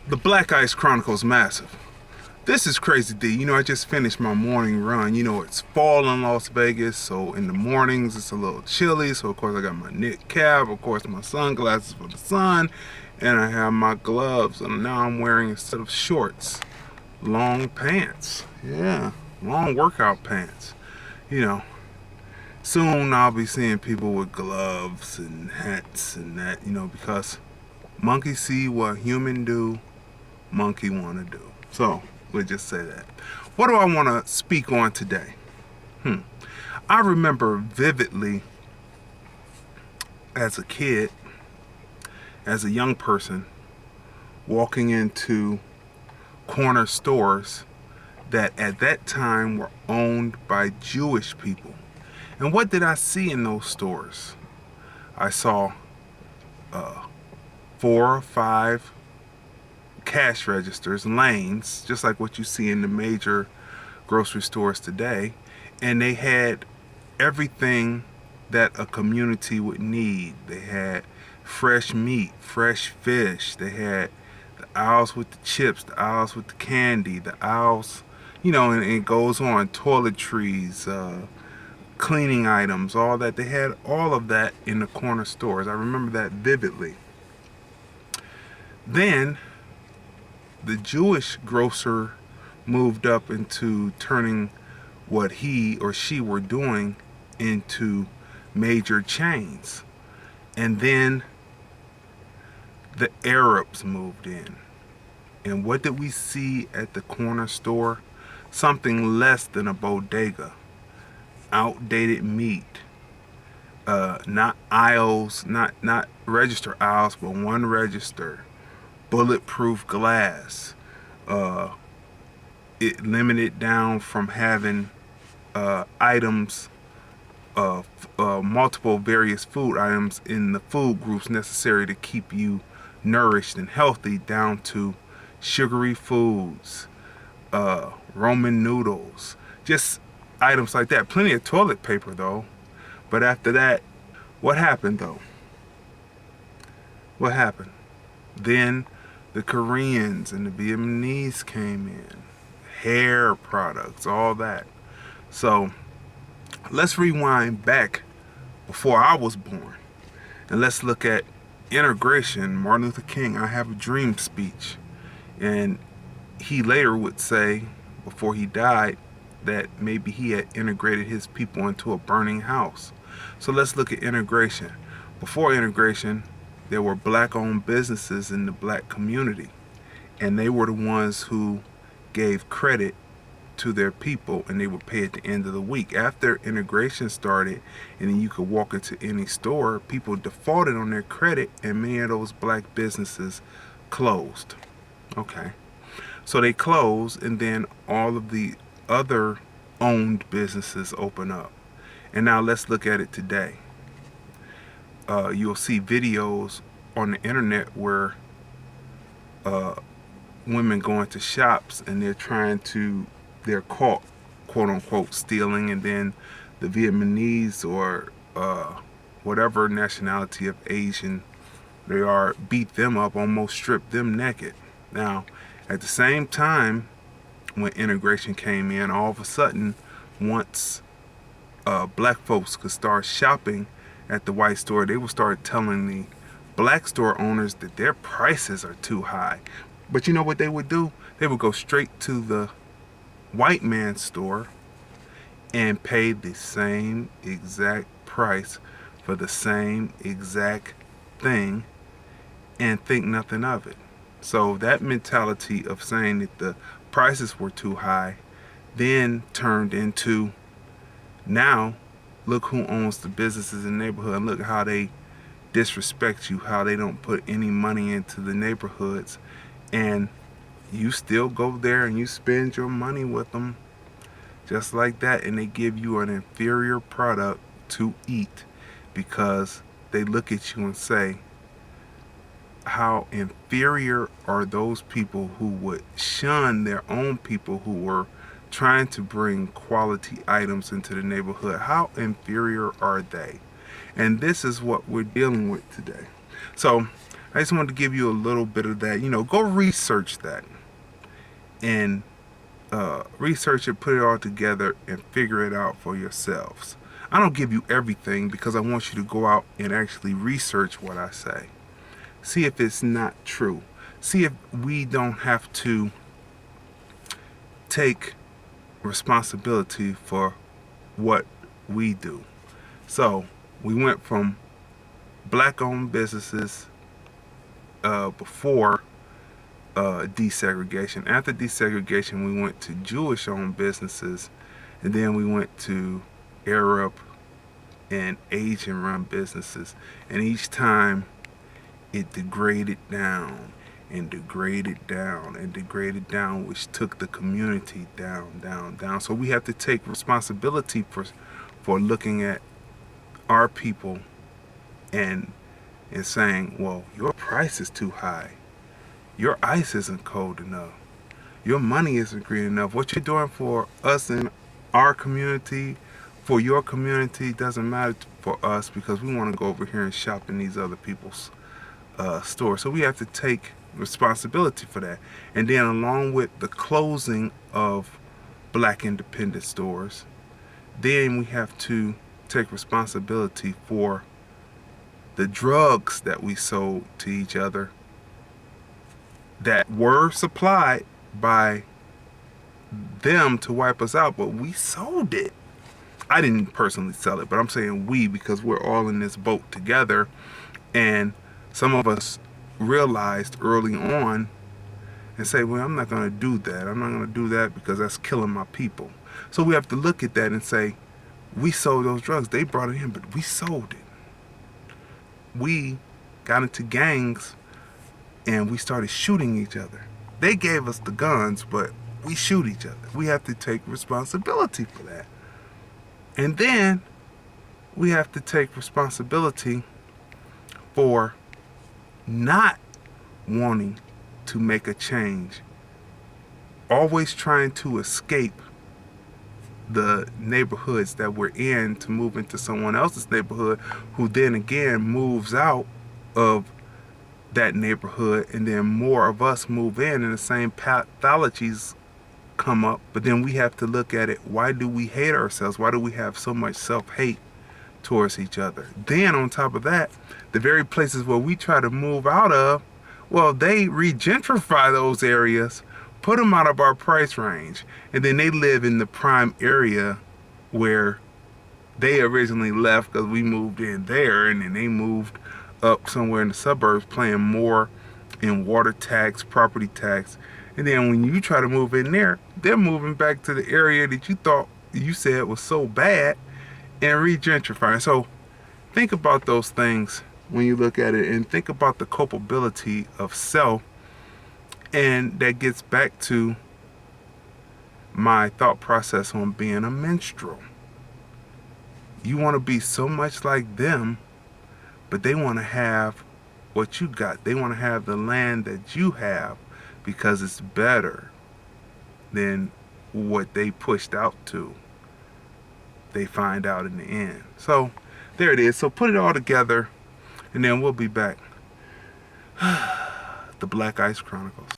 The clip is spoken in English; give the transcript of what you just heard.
The Black Ice Chronicles Massive. This is Crazy D. I just finished my morning run. It's fall in Las Vegas, so in the mornings it's a little chilly. So of course I got my knit cap, of course my sunglasses for the sun, and I have my gloves. And now I'm wearing, instead of shorts, long pants. Yeah, long workout pants. You know, soon I'll be seeing people with gloves and hats and that. Because monkey see what human do, monkey wanna do. So we'll just say that. What do I want to speak on today? I remember vividly as a kid, as a young person, walking into corner stores that at that time were owned by Jewish people. And what did I see in those stores? I saw 4 or 5 cash registers, lanes, just like what you see in the major grocery stores today, and they had everything that a community would need. They had fresh meat, fresh fish, they had the aisles with the chips, the aisles with the candy, the aisles, and it goes on, toiletries, cleaning items, all that. They had all of that in the corner stores. I remember that vividly. Then the Jewish grocer moved up into turning what he or she were doing into major chains. And then the Arabs moved in. And what did we see at the corner store? Something less than a bodega. Outdated meat. Not aisles, not register aisles, but one register. Bulletproof glass. It limited down from having items of multiple various food items in the food groups necessary to keep you nourished and healthy, down to sugary foods, Roman noodles, just items like that. Plenty of toilet paper though. But after that, what happened though? What happened? Then the Koreans and the Vietnamese came in. Hair products, all that. So let's rewind back before I was born. And let's look at integration. Martin Luther King, I Have a Dream speech. And he later would say, before he died, that maybe he had integrated his people into a burning house. So let's look at integration. Before integration, there were black-owned businesses in the black community, and they were the ones who gave credit to their people, and they would pay at the end of the week. After integration started, and then you could walk into any store, people defaulted on their credit, and many of those black businesses closed. Okay, so they closed, and then all of the other owned businesses open up. And now let's look at it today. You'll see videos on the internet where women go into shops and they're caught, quote unquote, stealing, and then the Vietnamese or whatever nationality of Asian they are beat them up, almost strip them naked. Now, at the same time, when integration came in, all of a sudden, once black folks could start shopping at the white store, they would start telling the black store owners that their prices are too high. But you know what they would do? They would go straight to the white man's store and pay the same exact price for the same exact thing and think nothing of it. So that mentality of saying that the prices were too high then turned into, now look who owns the businesses in the neighborhood. Look how they disrespect you, how they don't put any money into the neighborhoods, and you still go there and you spend your money with them just like that, and they give you an inferior product to eat because they look at you and say, how inferior are those people who would shun their own people who were trying to bring quality items into the neighborhood? How inferior are they? And this is what we're dealing with today. So I just wanted to give you a little bit of that. Go research that and research it, put it all together, and figure it out for yourselves. I don't give you everything because I want you to go out and actually research what I say. See if it's not true. See if we don't have to take responsibility for what we do. So we went from black-owned businesses before desegregation. After desegregation, we went to Jewish-owned businesses, and then we went to Arab and Asian-run businesses. And each time, it degraded down and degraded down and degraded down, which took the community down, down, down. So we have to take responsibility for looking at our people and saying, well, your price is too high. Your ice isn't cold enough. Your money isn't green enough. What you're doing for us in our community, for your community, doesn't matter for us because we want to go over here and shop in these other people's stores. So we have to take responsibility for that. And then along with the closing of black independent stores, then we have to take responsibility for the drugs that we sold to each other that were supplied by them to wipe us out, but we sold it. I didn't personally sell it, but I'm saying we because we're all in this boat together. And some of us realized early on and say, well, I'm not going to do that. I'm not going to do that because that's killing my people. So we have to look at that and say, we sold those drugs. They brought it in, but we sold it. We got into gangs and we started shooting each other. They gave us the guns, but we shoot each other. We have to take responsibility for that. And then we have to take responsibility for not wanting to make a change. Always trying to escape the neighborhoods that we're in to move into someone else's neighborhood, who then again moves out of that neighborhood, and then more of us move in and the same pathologies come up. But then we have to look at it. Why do we hate ourselves? Why do we have so much self-hate towards each other? Then on top of that, the very places where we try to move out of, well, they re-gentrify those areas, put them out of our price range, and then they live in the prime area where they originally left because we moved in there, and then they moved up somewhere in the suburbs paying more in water tax, property tax. And then when you try to move in there, they're moving back to the area that you thought you said was so bad and re-gentrifying. So think about those things when you look at it, and think about the culpability of self. And that gets back to my thought process on being a minstrel. You want to be so much like them, but they want to have what you got. They want to have the land that you have because it's better than what they pushed out to. They find out in the end. So there it is. So put it all together, and then we'll be back. The Black Ice Chronicles.